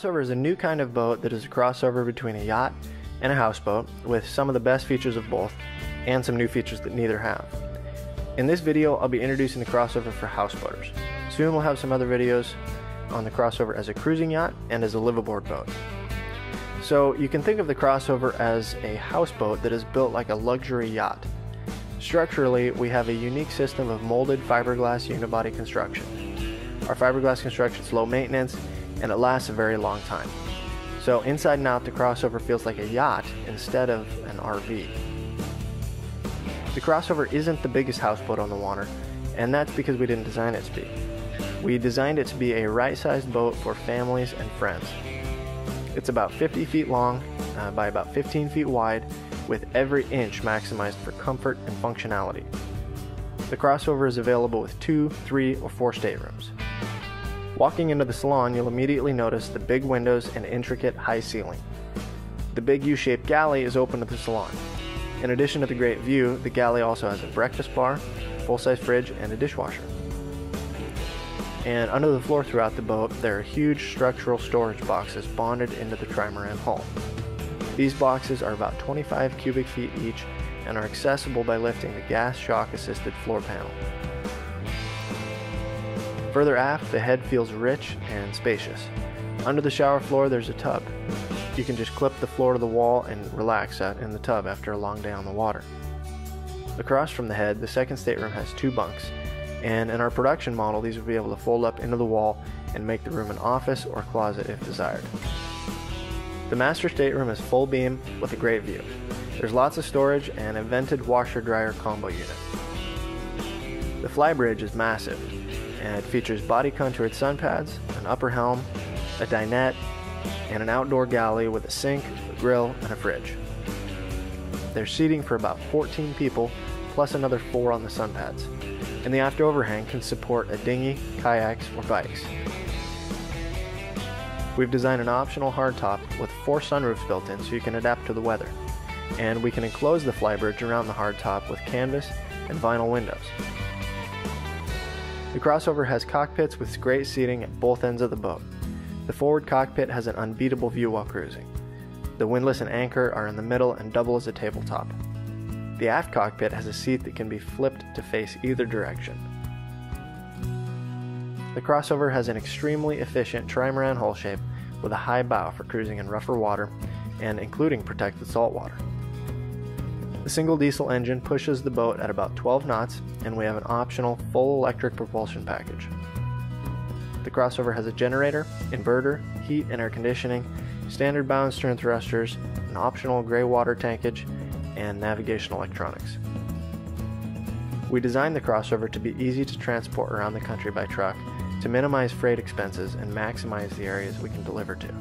crossover is a new kind of boat that is a crossover between a yacht and a houseboat with some of the best features of both and some new features that neither have. In this video, I'll be introducing the crossover for houseboaters. Soon we'll have some other videos on the crossover as a cruising yacht and as a liveaboard boat. So you can think of the crossover as a houseboat that is built like a luxury yacht. Structurally, we have a unique system of molded fiberglass unibody construction. Our fiberglass construction is low maintenance and it lasts a very long time. So inside and out, the crossover feels like a yacht instead of an RV. The crossover isn't the biggest houseboat on the water, and that's because we didn't design it to be. We designed it to be a right-sized boat for families and friends. It's about 50 feet long by about 15 feet wide, with every inch maximized for comfort and functionality. The crossover is available with 2, 3, or 4 staterooms. Walking into the salon, you'll immediately notice the big windows and intricate high ceiling. The big U-shaped galley is open to the salon. In addition to the great view, the galley also has a breakfast bar, full-size fridge, and a dishwasher. And under the floor throughout the boat, there are huge structural storage boxes bonded into the trimaran hull. These boxes are about 25 cubic feet each and are accessible by lifting the gas shock-assisted floor panel. Further aft, the head feels rich and spacious. Under the shower floor, there's a tub. You can just clip the floor to the wall and relax in the tub after a long day on the water. Across from the head, the second stateroom has 2 bunks, and in our production model, these will be able to fold up into the wall and make the room an office or closet if desired. The master stateroom is full beam with a great view. There's lots of storage and a vented washer-dryer combo unit. The flybridge is massive, and it features body-contoured sun pads, an upper helm, a dinette, and an outdoor galley with a sink, a grill, and a fridge. There's seating for about 14 people, plus another 4 on the sun pads, and the aft overhang can support a dinghy, kayaks, or bikes. We've designed an optional hardtop with 4 sunroofs built in so you can adapt to the weather, and we can enclose the flybridge around the hardtop with canvas and vinyl windows. The crossover has cockpits with great seating at both ends of the boat. The forward cockpit has an unbeatable view while cruising. The windlass and anchor are in the middle and double as a tabletop. The aft cockpit has a seat that can be flipped to face either direction. The crossover has an extremely efficient trimaran hull shape with a high bow for cruising in rougher water and including protected saltwater. The single diesel engine pushes the boat at about 12 knots, and we have an optional full electric propulsion package. The crossover has a generator, inverter, heat and air conditioning, standard bow and stern thrusters, an optional gray water tankage, and navigation electronics. We designed the crossover to be easy to transport around the country by truck to minimize freight expenses and maximize the areas we can deliver to.